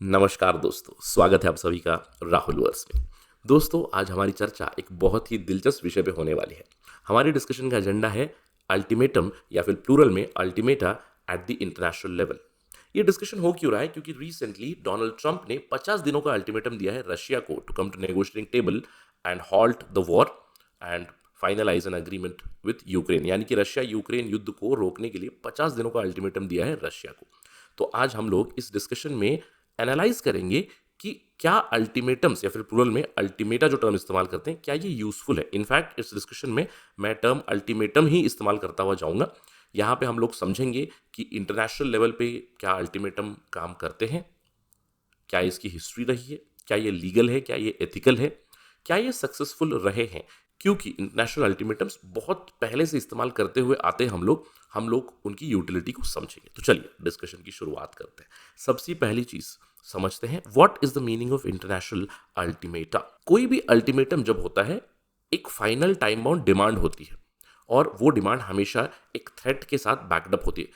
नमस्कार दोस्तों, स्वागत है आप सभी का राहुल वर्स में। दोस्तों, आज हमारी चर्चा एक बहुत ही दिलचस्प विषय पे होने वाली है। हमारी डिस्कशन का एजेंडा है अल्टीमेटम या फिर प्लूरल में अल्टीमेटा एट द इंटरनेशनल लेवल। ये डिस्कशन हो क्यों रहा है? क्योंकि रिसेंटली डोनाल्ड ट्रंप ने 50 दिनों का अल्टीमेटम दिया है रशिया को to come to negotiating table and halt the war and finalise an agreement with Ukraine. यानी कि रशिया यूक्रेन युद्ध को रोकने के लिए 50 दिनों का अल्टीमेटम दिया है रशिया को। तो आज हम लोग इस डिस्कशन में एनालाइज करेंगे कि क्या अल्टीमेटम्स या फिर प्लूरल में अल्टीमेटा जो टर्म इस्तेमाल करते हैं क्या ये यूजफुल है। इनफैक्ट इस डिस्कशन में मैं टर्म अल्टीमेटम ही इस्तेमाल करता हुआ जाऊंगा। यहाँ पे हम लोग समझेंगे कि इंटरनेशनल लेवल पे क्या अल्टीमेटम काम करते हैं, क्या इसकी हिस्ट्री रही है, क्या ये लीगल है, क्या ये एथिकल है, क्या ये सक्सेसफुल रहे हैं। क्योंकि इंटरनेशनल अल्टीमेटम्स बहुत पहले से इस्तेमाल करते हुए आते हैं हम लोग उनकी यूटिलिटी को समझेंगे। तो चलिए डिस्कशन की शुरुआत करते हैं। सबसे पहली चीज समझते हैं, what is the meaning of international ultimata. कोई भी अल्टीमेटम जब होता है एक फाइनल टाइम बाउंड डिमांड होती है और वो डिमांड हमेशा एक थ्रेट के साथ बैकअप होती है।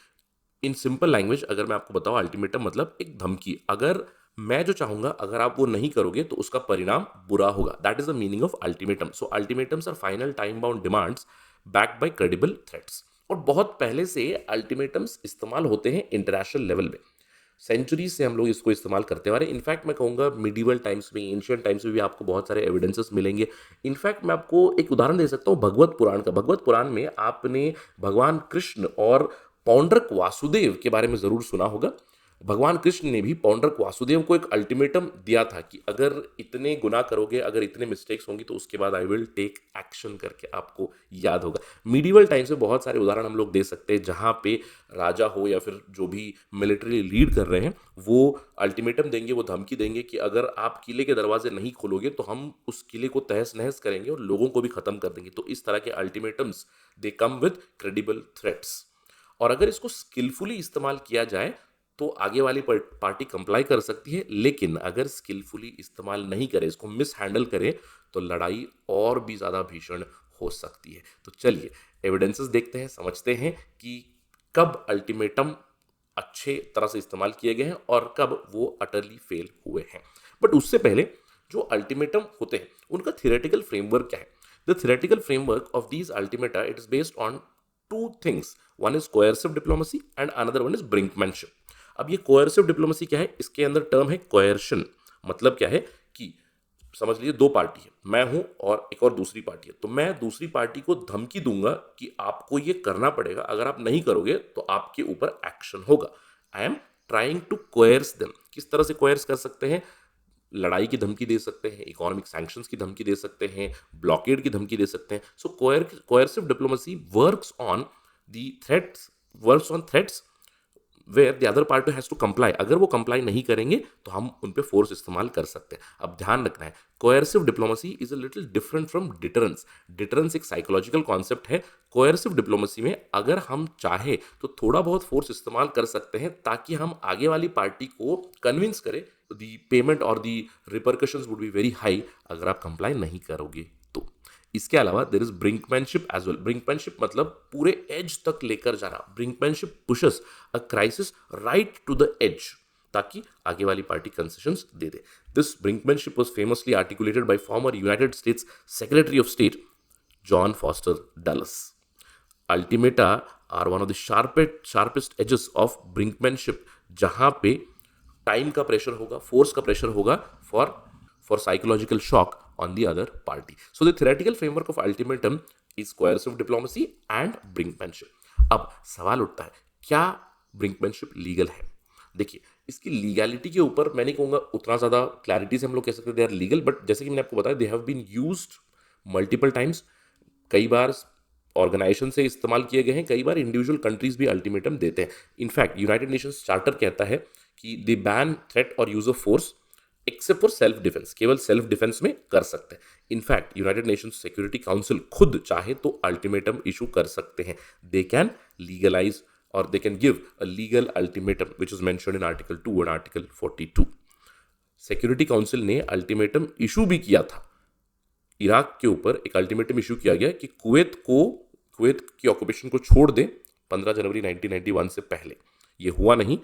इन सिंपल लैंग्वेज अगर मैं आपको बताऊं, अल्टीमेटम मतलब एक धमकी। अगर मैं जो चाहूंगा अगर आप वो नहीं करोगे तो उसका परिणाम बुरा होगा। That is the meaning of ultimatum. So ultimatums are final time bound demands backed by credible threats. और बहुत पहले से अल्टीमेटम्स इस्तेमाल होते हैं इंटरनेशनल लेवल में। सेंचुरी से हम लोग इसको इस्तेमाल करते आ रहे हैं। इनफैक्ट मैं कहूँगा मिडिवल टाइम्स में, एंशियंट टाइम्स में भी आपको बहुत सारे एविडेंसेस मिलेंगे। इनफैक्ट मैं आपको एक उदाहरण दे सकता हूँ भगवत पुराण का। भगवत पुराण में आपने भगवान कृष्ण और पौंड्रक वासुदेव के बारे में जरूर सुना होगा। भगवान कृष्ण ने भी पौंड्रक वासुदेव को एक अल्टीमेटम दिया था कि अगर इतने गुनाह करोगे, अगर इतने मिस्टेक्स होंगी तो उसके बाद आई विल टेक एक्शन करके। आपको याद होगा मीडिवल टाइम्स में बहुत सारे उदाहरण हम लोग दे सकते हैं जहां पे राजा हो या फिर जो भी मिलिट्री लीड कर रहे हैं वो अल्टीमेटम देंगे, वो धमकी देंगे कि अगर आप किले के दरवाजे नहीं खोलोगे तो हम उस किले को तहस नहस करेंगे और लोगों को भी खत्म कर देंगे। तो इस तरह के अल्टीमेटम्स दे कम विद क्रेडिबल थ्रेट्स। और अगर इसको स्किलफुली इस्तेमाल किया जाए तो आगे वाली पार्टी कंप्लाई कर सकती है, लेकिन अगर स्किलफुली इस्तेमाल नहीं करे, इसको मिस हैंडल करे, तो लड़ाई और भी ज़्यादा भीषण हो सकती है। तो चलिए एविडेंसेस देखते हैं, समझते हैं कि कब अल्टीमेटम अच्छे तरह से इस्तेमाल किए गए हैं और कब वो अटरली फेल हुए हैं। बट उससे पहले जो अल्टीमेटम होते हैं उनका थियोरेटिकल फ्रेमवर्क क्या है। The theoretical framework of these ultimata it is based on two things. One is coercive diplomacy and another one is brinkmanship. अब ये कोयर्सिव डिप्लोमेसी क्या है? इसके अंदर टर्म है कोयर्शन। मतलब क्या है कि समझ लीजिए दो पार्टी है, मैं हूं और एक और दूसरी पार्टी है। तो मैं दूसरी पार्टी को धमकी दूंगा कि आपको ये करना पड़ेगा, अगर आप नहीं करोगे तो आपके ऊपर एक्शन होगा। I am trying to coerce them. किस तरह से कोयर्स कर सकते हैं? लड़ाई की धमकी दे सकते हैं, इकोनॉमिक सैंक्शंस की धमकी दे सकते हैं, ब्लॉकेड की धमकी दे सकते हैं। So coercive diplomacy works on the threats, works on threats where the other party has to comply. अगर वो कंप्लाई नहीं करेंगे तो हम उन पे फोर्स इस्तेमाल कर सकते हैं। अब ध्यान रखना है, coercive diplomacy is a little different from deterrence. Deterrence एक साइकोलॉजिकल कॉन्सेप्ट है। कोयर्सिव डिप्लोमेसी में अगर हम चाहे तो थोड़ा बहुत फोर्स इस्तेमाल कर सकते हैं ताकि हम आगे वाली पार्टी को कन्विंस करें। दी पेमेंट और the repercussions would be very high अगर आप कंप्लाई नहीं करोगे तो। इसके अलावा there is brinkmanship as well. Brinkmanship मतलब पूरे एज तक लेकर जाना। Brinkmanship pushes a crisis right to the edge ताकि आगे वाली पार्टी कंसेशंस दे दे। This brinkmanship was famously articulated by former United States secretary of state John Foster Dulles. Ultimata are one of the sharpest edges of brinkmanship, जहां पे time का pressure होगा, force का प्रेशर होगा for psychological shock on the other party. So the theoretical framework of ultimatum is coercive diplomacy and brinkmanship. अब सवाल उठता है, क्या ब्रिंकमैनशिप लीगल है? देखिए, इसकी लीगैलिटी के ऊपर मैं नहीं कहूँगा उतना ज़्यादा क्लैरिटी से हम लोग कह सकते दे आर लीगल, बट जैसे कि मैंने आपको बताया they have been used multiple times. कई बार ऑर्गेनाइजेशन से इस्तेमाल किए गए हैं, कई बार इंडिविजुअल कंट्रीज भी अल्टीमेटम देते हैं। इनफैक्ट यूनाइटेड नेशंस चार्टर कहता है कि दे बैन थ्रेट और use of force except for self defence. केवल सेल्फ डिफेंस में कर सकते हैं। In fact United Nations Security Council खुद चाहे तो अल्टीमेटम इशू कर सकते हैं। दे कैन लीगलाइज और they can give a legal ultimatum which is mentioned in article 2 and article 42। Security council ने अल्टीमेटम इशू भी किया था। इराक के ऊपर एक अल्टीमेटम इशू किया गया कि कुवैत की ऑक्यूपेशन को छोड़ दें 15 जनवरी 1991 से पहले। ये हुआ नहीं,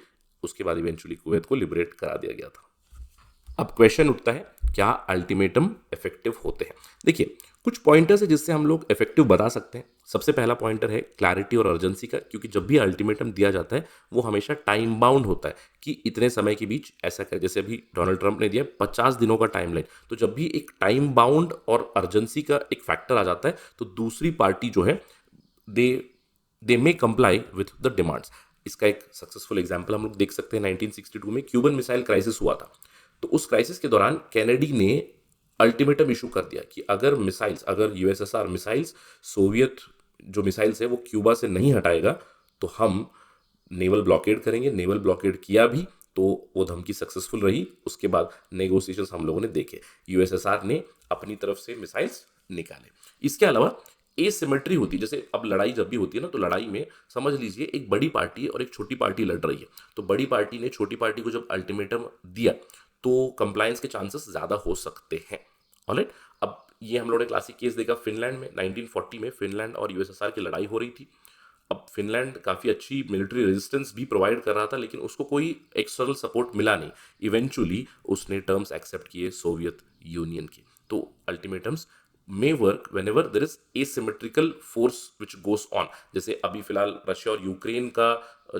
उसके बाद इवेंचुअली कुवैत को लिबरेट करा दिया गया था। अब क्वेश्चन उठता है, क्या अल्टीमेटम इफेक्टिव होते हैं? देखिए, कुछ पॉइंटर्स है जिससे हम लोग इफेक्टिव बता सकते हैं। सबसे पहला पॉइंटर है क्लैरिटी और अर्जेंसी का, क्योंकि जब भी अल्टीमेटम दिया जाता है वो हमेशा टाइम बाउंड होता है कि इतने समय के बीच ऐसा कर, जैसे अभी डोनाल्ड ट्रंप ने दिया 50 दिनों का टाइमलाइन। तो जब भी एक टाइम बाउंड और अर्जेंसी का एक फैक्टर आ जाता है तो दूसरी पार्टी जो है दे दे मे कंप्लाई विथ द डिमांड्स। इसका एक सक्सेसफुल एग्जाम्पल हम लोग देख सकते हैं, 1962 में क्यूबन मिसाइल क्राइसिस हुआ था। तो उस क्राइसिस के दौरान कैनेडी ने अल्टीमेटम इशू कर दिया कि अगर यूएसएसआर मिसाइल्स, सोवियत जो मिसाइल्स है वो क्यूबा से नहीं हटाएगा तो हम नेवल ब्लॉकेड करेंगे। नेवल ब्लॉकेड किया भी तो वो धमकी सक्सेसफुल रही। उसके बाद नेगोशिएशंस हम लोगों ने देखे, यूएसएसआर ने अपनी तरफ से मिसाइल्स निकाले। इसके अलावा एसिमेट्री होती है, जैसे अब लड़ाई जब भी होती है ना, तो लड़ाई में समझ लीजिए एक बड़ी पार्टी और एक छोटी पार्टी लड़ रही है। तो बड़ी पार्टी ने छोटी पार्टी को जब अल्टीमेटम दिया तो कंप्लायंस के चांसेस ज़्यादा हो सकते हैं। ऑलराइट, अब ये हम लोगों ने क्लासिक केस देखा फिनलैंड में। 1940 में फिनलैंड और यूएसएसआर की लड़ाई हो रही थी। अब फिनलैंड काफ़ी अच्छी मिलिट्री रेजिस्टेंस भी प्रोवाइड कर रहा था, लेकिन उसको कोई एक्सटर्नल सपोर्ट मिला नहीं। इवेंचुअली उसने टर्म्स एक्सेप्ट किए सोवियत यूनियन के। तो अल्टीमेटम्स may work whenever there is asymmetrical force which goes on। जैसे अभी फिलहाल रशिया और यूक्रेन का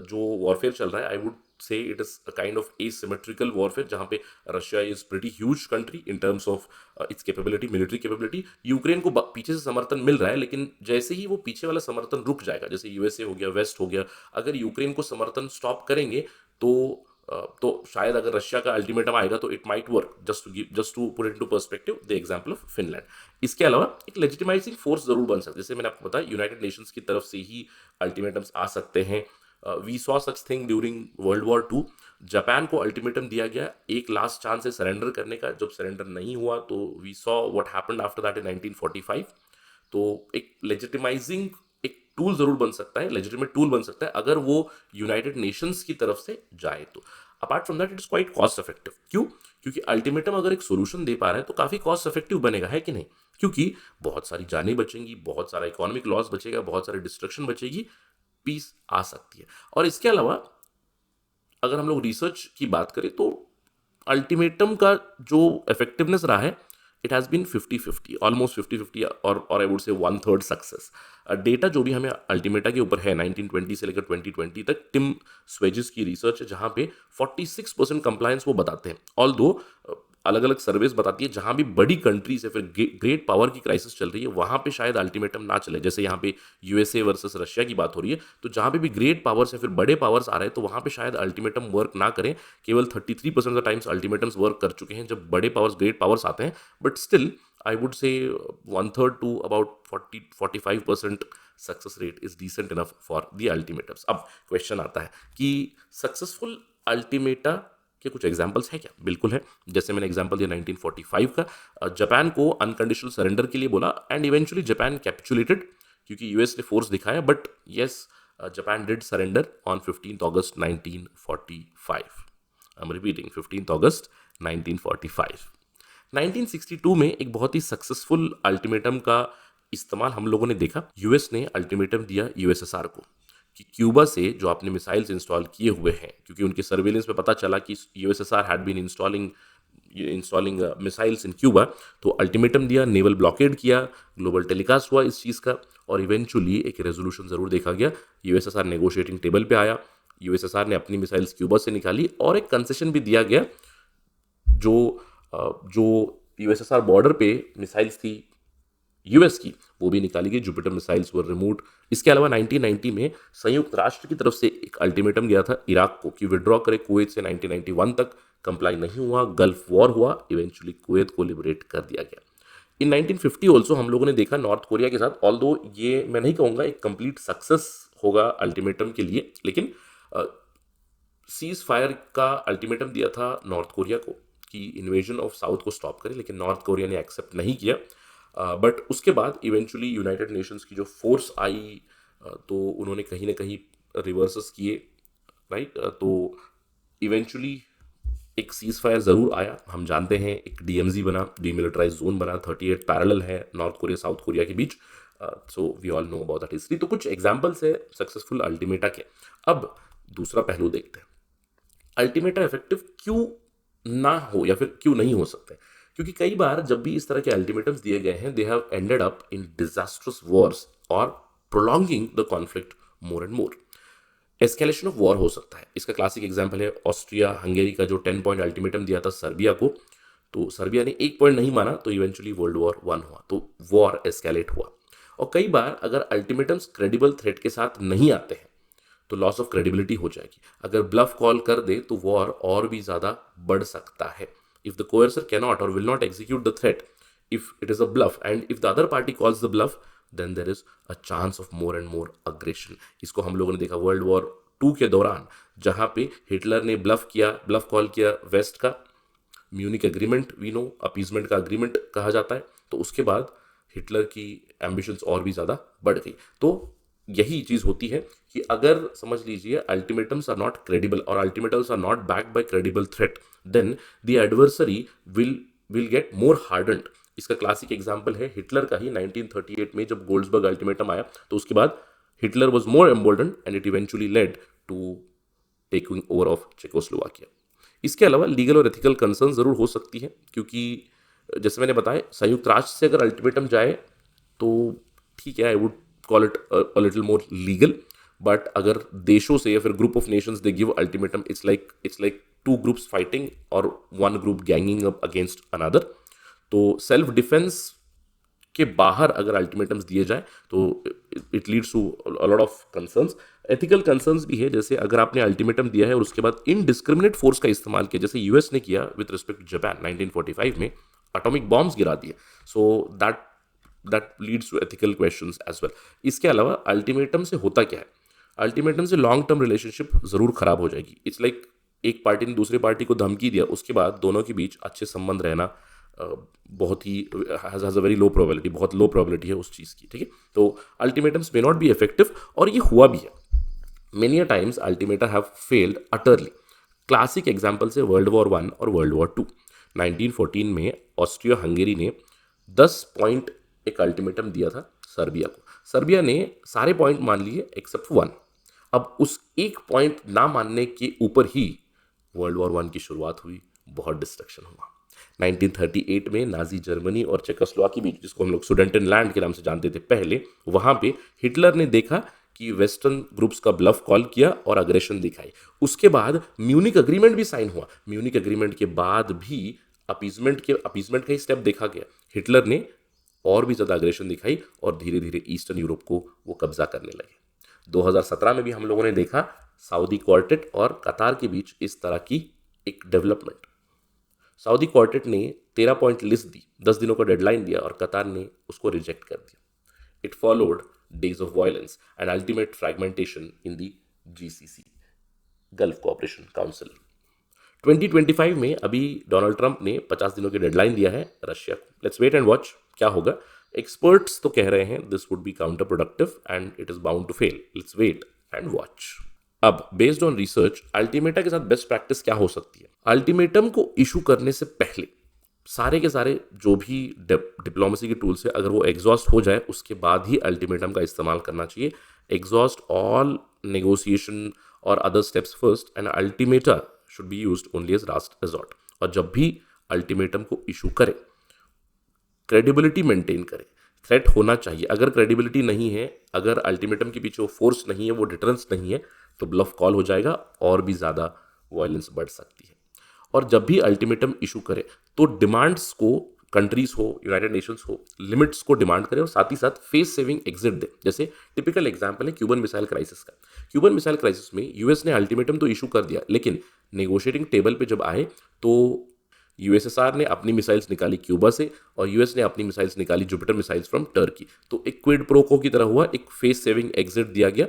जो वॉरफेयर चल रहा है, आई वुड से it is a kind of asymmetrical warfare, जहाँ पे Russia is pretty huge country in terms of its capability, military capability. Ukraine को पीछे से समर्थन मिल रहा है, लेकिन जैसे ही वो पीछे वाला समर्थन रुक जाएगा, जैसे यूएसए हो गया, वेस्ट हो गया, अगर यूक्रेन को समर्थन स्टॉप करेंगे तो शायद अगर रशिया का अल्टीमेटम आएगा तो it might work. Just to put into perspective the example of Finland. इसके अलावा एक लेजिटिमाइजिंग फोर्स जरूर बन सकता है, जैसे मैंने आपको बताया यूनाइटेड नेशंस की तरफ से ही अल्टीमेटम्स आ सकते हैं। We saw such thing during World war two. Japan को अल्टीमेटम दिया गया, एक लास्ट चांस है सरेंडर करने का, जब सरेंडर नहीं हुआ तो we saw what happened after that in 1945। तो एक लेजिटिमाइजिंग एक टूल जरूर बन सकता है, लेजिटिमेट टूल बन सकता है अगर वो यूनाइटेड नेशंस की तरफ से जाए तो। Apart from that it is quite cost effective. क्यों? क्योंकि अल्टीमेटम अगर एक सोल्यूशन दे पा रहा है तो काफी कॉस्ट इफेक्टिव बनेगा, है कि नहीं? क्योंकि बहुत सारी जानें बचेंगी, बहुत सारा इकोनॉमिक लॉस बचेगा, बहुत सारी डिस्ट्रक्शन बचेगी, पीस आ सकती है। और इसके अलावा अगर हम लोग रिसर्च की बात करें तो अल्टीमेटम का जो इफेक्टिवनेस रहा है, इट हैज़ बीन 50-50, ऑलमोस्ट 50-50, और आई वुड से 1/3 सक्सेस। डेटा जो भी हमें अल्टीमेटा के ऊपर है 1920 से लेकर 2020 तक, टिम स्वेजिस की रिसर्च है, जहाँ पे 46% कंप्लायंस वो बताते हैं। ऑल दो अलग अलग सर्वेस बताती है, जहाँ भी बड़ी कंट्रीज है, फिर ग्रेट पावर की क्राइसिस चल रही है, वहाँ पे शायद अल्टीमेटम ना चले। जैसे यहाँ पे यूएसए वर्सेस रशिया की बात हो रही है, तो जहाँ पे भी ग्रेट पावर्स है, फिर बड़े पावर्स आ रहे हैं, तो वहाँ पे शायद अल्टीमेटम वर्क ना करें। केवल 33% ऑफ द टाइम्स अल्टीमेटम्स वर्क कर चुके हैं जब बड़े पावर्स, ग्रेट पावर्स आते हैं। But still I would say 1/3 to about 40-45% success rate is decent enough for the ultimatums. अब क्वेश्चन आता है कि सक्सेसफुल अल्टीमेटा के कुछ एग्जाम्पल्स है क्या? बिल्कुल है। जैसे मैंने एग्जाम्पल दिया 1945 का, जापान को अनकंडीशनल सरेंडर के लिए बोला एंड इवेंचुअली जापान कैप्चुलेटेड, क्योंकि यूएस ने फोर्स दिखाया, but yes Japan did surrender on 15 August 1945। I am repeating, 15 अगस्त 1945। 1962 में एक बहुत ही सक्सेसफुल अल्टीमेटम का इस्तेमाल हम लोगों ने देखा। यूएस ने अल्टीमेटम दिया यूएसएसआर को कि क्यूबा से जो आपने मिसाइल्स इंस्टॉल किए हुए हैं, क्योंकि उनके सर्वेलेंस में पता चला कि USSR had been installing missiles in Cuba, तो अल्टीमेटम दिया, नेवल ब्लॉकेड किया, ग्लोबल टेलीकास्ट हुआ इस चीज़ का, और इवेंचुअली एक रेजोल्यूशन ज़रूर देखा गया। यूएसएसआर नेगोशिएटिंग टेबल पे आया, यूएसएसआर ने अपनी मिसाइल्स क्यूबा से निकाली, और एक कंसेशन भी दिया गया। जो यूएसएसआर बॉर्डर पे मिसाइल्स थी यूएस की, वो भी निकाली गई, जुपिटर मिसाइल्स वर रिमूव्ड। इसके अलावा 1990 में संयुक्त राष्ट्र की तरफ से एक अल्टीमेटम गया था इराक को कि विड्रॉ करे कुवैत से। 1991 तक कंप्लाई नहीं हुआ, गल्फ वॉर हुआ, इवेंचुअली कुवैत को लिबरेट कर दिया गया। इन 1950 ऑल्सो हम लोगों ने देखा नॉर्थ कोरिया के साथ, ऑल्दो ये मैं नहीं कहूँगा एक कंप्लीट सक्सेस होगा अल्टीमेटम के लिए, लेकिन सीज फायर का अल्टीमेटम दिया था नॉर्थ कोरिया को कि इन्वेजन ऑफ साउथ को स्टॉप करे, लेकिन नॉर्थ कोरिया ने एक्सेप्ट नहीं किया। बट उसके बाद इवेंचुअली यूनाइटेड नेशंस की जो फोर्स आई, तो उन्होंने कहीं ना कहीं रिवर्सेस किए, राइट। तो इवेंचुअली एक सीज फायर ज़रूर आया। हम जानते हैं एक डीएमजी बना, डीमिलिटराइज जोन बना, 38 पैरेलल है नॉर्थ कोरिया साउथ कोरिया के बीच। So we all know about that history. तो कुछ एग्जाम्पल्स है सक्सेसफुल अल्टीमेटा के। अब दूसरा पहलू देखते हैं, अल्टीमेटा इफेक्टिव क्यों ना हो या फिर क्यों नहीं हो सकते? क्योंकि कई बार जब भी इस तरह के अल्टीमेटम्स दिए गए हैं, they have ended up in disastrous wars और prolonging the conflict more and more. Escalation of war हो सकता है। इसका क्लासिक एग्जांपल है ऑस्ट्रिया हंगेरी का जो 10 पॉइंट अल्टीमेटम दिया था सर्बिया को। तो सर्बिया ने एक पॉइंट नहीं माना तो इवेंचुअली वर्ल्ड वॉर वन हुआ, तो वॉर एस्केलेट हुआ। और कई बार अगर अल्टीमेटम्स क्रेडिबल थ्रेट के साथ नहीं आते हैं तो लॉस ऑफ क्रेडिबिलिटी हो जाएगी। अगर ब्लफ कॉल कर दे तो वॉर और भी ज़्यादा बढ़ सकता है। इफ द कोयर्सर कैनॉट और will not execute the threat, if it is a bluff and if the other party calls the bluff, then there is a chance of more and more aggression। इसको हम लोगों ने देखा world war to के दौरान, जहां पे Hitler ने ब्लफ कॉल किया वेस्ट का। Munich agreement we know appeasement का एग्रीमेंट कहा जाता है। तो उसके बाद हिटलर की एम्बिशंस और भी ज़्यादा बढ़ गई। तो यही चीज़ होती है कि अगर समझ लीजिए अल्टीमेटम्स आर नॉट क्रेडिबल और ultimatums are not backed by credible threat, then the adversary will get more hardened. इसका क्लासिक एग्जाम्पल है हिटलर का ही 1938 में जब गोल्ड्सबर्ग अल्टीमेटम आया, तो उसके बाद Hitler was more emboldened and it eventually led to taking over of Czechoslovakia. इसके अलावा लीगल और एथिकल कंसर्न ज़रूर हो सकती है, क्योंकि जैसे मैंने बताया संयुक्त राष्ट्र से अगर अल्टीमेटम जाए तो ठीक है, I would call it a little more legal. But अगर देशों से या फिर group of nations they give ultimatum, it's like two groups fighting और one group ganging up against another. तो सेल्फ डिफेंस के बाहर अगर अल्टीमेटम्स दिए जाए तो it leads to a lot of concerns. Ethical concerns भी है, जैसे अगर आपने अल्टीमेटम दिया है और उसके बाद इनडिस्क्रिमिनेट फोर्स का इस्तेमाल किया, जैसे यूएस ने किया विद रिस्पेक्ट टू जापान 1945 में, एटॉमिक बॉम्ब्स गिरा दिए। So that leads to ethical questions as well. इसके अलावा अल्टीमेटम से होता क्या है, अल्टीमेटम से लॉन्ग टर्म रिलेशनशिप जरूर खराब हो जाएगी। इट्स लाइक एक पार्टी ने दूसरी पार्टी को धमकी दिया, उसके बाद दोनों के बीच अच्छे संबंध रहना बहुत he has a very low probability, बहुत लो प्रोबेबिलिटी है उस चीज़ की, ठीक है। तो ultimatums may not be effective, और ये हुआ भी है। Many a times ultimata have failed utterly. Classic examples है वर्ल्ड वॉर वन और वर्ल्ड वॉर टू। 1914 में ऑस्ट्रिया हंगेरी ने 10 पॉइंट एक अल्टीमेटम दिया था सर्बिया को। सर्बिया ने सारे पॉइंट मान लिए एक्सेप्ट वन। अब उस एक पॉइंट ना मानने के ऊपर ही वर्ल्ड वॉर वन की शुरुआत हुई, बहुत डिस्ट्रक्शन हुआ। 1938 में नाजी जर्मनी और चेकोस्लोवाकी बीच, जिसको हम लोग सुडेंटेनलैंड के नाम से जानते थे पहले, वहां पे हिटलर ने देखा कि वेस्टर्न ग्रुप्स का ब्लफ कॉल किया और अग्रेशन दिखाई। उसके बाद म्यूनिक अग्रीमेंट भी साइन हुआ। म्यूनिक अग्रीमेंट के बाद भी अपीजमेंट का ही स्टेप देखा गया। हिटलर ने और भी ज़्यादा अग्रेशन दिखाई और धीरे धीरे ईस्टर्न यूरोप को वो कब्जा करने लगे। 2017 में भी हम लोगों ने देखा सऊदी क्वार्टेट और कतार के बीच इस तरह की एक डेवलपमेंट। सऊदी क्वार्टेट ने 13 पॉइंट लिस्ट दी, 10 दिनों का डेडलाइन दिया और कतार ने उसको रिजेक्ट कर दिया। It followed days of violence and ultimate fragmentation in the GCC, gulf cooperation council. 2025 में अभी डोनाल्ड ट्रंप ने 50 दिनों की डेडलाइन दिया है रशिया को। लेट्स वेट एंड वॉच क्या होगा। एक्सपर्ट्स तो कह रहे हैं this would be counter productive and it is bound to fail. Let's wait and watch. अब बेस्ड ऑन रिसर्च अल्टीमेटा के साथ बेस्ट प्रैक्टिस क्या हो सकती है। अल्टीमेटम को इशू करने से पहले सारे के सारे जो भी डिप्लोमेसी के टूल्स है, अगर वो एग्जॉस्ट हो जाए उसके बाद ही अल्टीमेटम का इस्तेमाल करना चाहिए। एग्जॉस्ट ऑल नेगोशिएशन और other steps first and ultimata should be used only as last resort. और जब भी अल्टीमेटम को इशू करें क्रेडिबिलिटी मेंटेन करें। थ्रेट होना चाहिए। अगर क्रेडिबिलिटी नहीं है, अगर अल्टीमेटम के पीछे वो फोर्स नहीं है, वो डिटरेंस नहीं है, तो ब्लफ कॉल हो जाएगा और भी ज़्यादा वायलेंस बढ़ सकती है। और जब भी अल्टीमेटम इशू करे तो डिमांड्स को, कंट्रीज हो, यूनाइटेड नेशंस हो, लिमिट्स को डिमांड करे और साथ ही साथ फेस सेविंग एग्जिट दे। जैसे टिपिकल एग्जांपल है क्यूबन मिसाइल क्राइसिस का। क्यूबन मिसाइल क्राइसिस में यूएस ने अल्टीमेटम तो इशू कर दिया, लेकिन नेगोशिएटिंग टेबल पे जब आए तो यूएसएसआर ने अपनी मिसाइल्स निकाली क्यूबा से और यूएस ने अपनी मिसाइल्स निकाली जुपिटर मिसाइल्स फ्रॉम टर्की। तो एक क्विड प्रो को की तरह हुआ, एक फेस सेविंग एग्जिट दिया गया।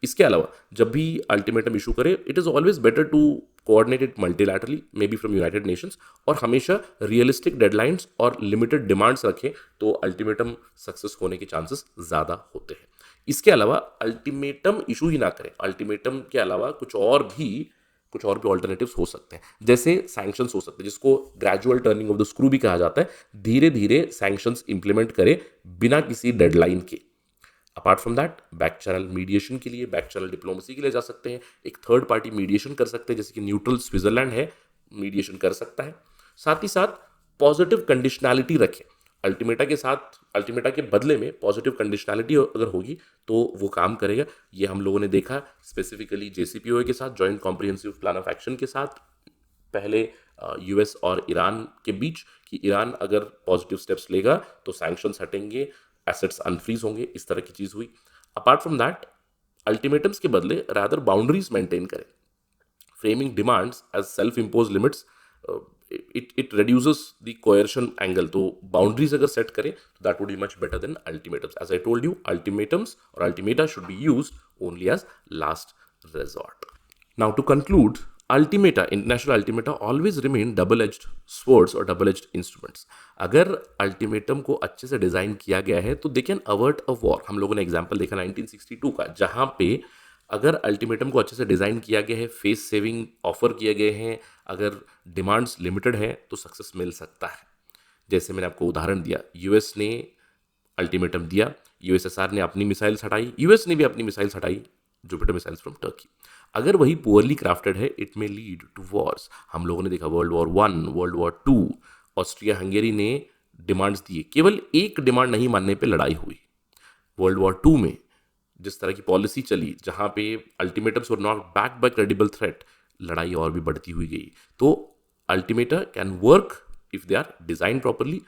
इसके अलावा जब भी अल्टीमेटम इशू करे it is always better to coordinate it multilaterally, maybe from United Nations, और हमेशा रियलिस्टिक डेडलाइंस और लिमिटेड डिमांड्स रखें तो अल्टीमेटम सक्सेस होने के चांसेस ज़्यादा होते हैं। इसके अलावा अल्टीमेटम इशू ही ना करें। अल्टीमेटम के अलावा कुछ और भी ऑल्टरनेटिव्स हो सकते हैं, जैसे सैंक्शंस हो सकते हैं, जिसको gradual turning of the screw भी कहा जाता है। धीरे धीरे सैंक्शंस इंप्लीमेंट करें बिना किसी डेडलाइन के। Apart from that back channel mediation के लिए, बैक चैनल डिप्लोमेसी के लिए जा सकते हैं। एक थर्ड पार्टी मीडिएशन कर सकते हैं, जैसे कि न्यूट्रल स्विट्जरलैंड है, मीडिएशन कर सकता है। साथ ही साथ पॉजिटिव कंडीशनैलिटी रखें। अल्टीमेटा के बदले में पॉजिटिव कंडीशनैलिटी अगर होगी तो वो काम करेगा। ये हम लोगों ने देखा स्पेसिफिकली JCPOA के साथ, joint comprehensive plan of action के साथ, पहले US और ईरान के बीच, कि ईरान अगर पॉजिटिव स्टेप्स लेगा तो सैंक्शंस हटेंगे, एसेट्स अनफ्रीज होंगे, इस तरह की चीज़ हुई। अपार्ट फ्रॉम दैट, अल्टीमेटम्स के बदले रादर बाउंड्रीज मेंटेन करें। Framing demands as self impose limits, it reduces the coercion angle. तो बाउंड्रीज अगर सेट करें तो that would be much better than ultimatums. As I told you, ultimatums और ultimata should be used only as last resort. Now to conclude, international ultimata always remain double-edged swords और double-edged instruments. अगर ultimatum को अच्छे से design किया गया है तो they can avert a war. हम लोगों ने एग्जांपल देखा 1962 का, जहां पे अगर अल्टीमेटम को अच्छे से डिजाइन किया गया है, फेस सेविंग ऑफर किए गए हैं, अगर डिमांड्स लिमिटेड हैं तो सक्सेस मिल सकता है। जैसे मैंने आपको उदाहरण दिया, यूएस ने अल्टीमेटम दिया, यूएसएसआर ने अपनी मिसाइल्स हटाई, यूएस ने भी अपनी मिसाइल्स हटाई, जुपिटर मिसाइल्स फ्रॉम टर्की। अगर वही पुअरली क्राफ्टेड है, इट में लीड टू वॉर्स। हम लोगों ने देखा world war 1, world war 2, Austria Hungary ने डिमांड्स दिए, केवल एक डिमांड नहीं मानने पे लड़ाई हुई। वर्ल्ड वॉर 2 में जिस तरह की पॉलिसी चली, जहां पे ultimatums were not backed by credible threat, लड़ाई और भी बढ़ती हुई गई। तो ultimata can work if they are designed properly,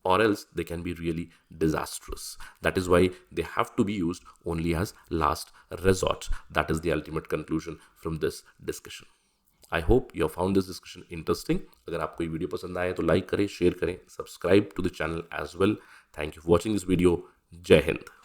or else they can be really disastrous. That is why they have to be used only as last resort. That is the ultimate conclusion from this discussion. I hope you have found this discussion interesting. अगर आपको ये video पसंद आए तो like करें, share करें, subscribe to the channel as well. Thank you for watching this video. जय हिंद।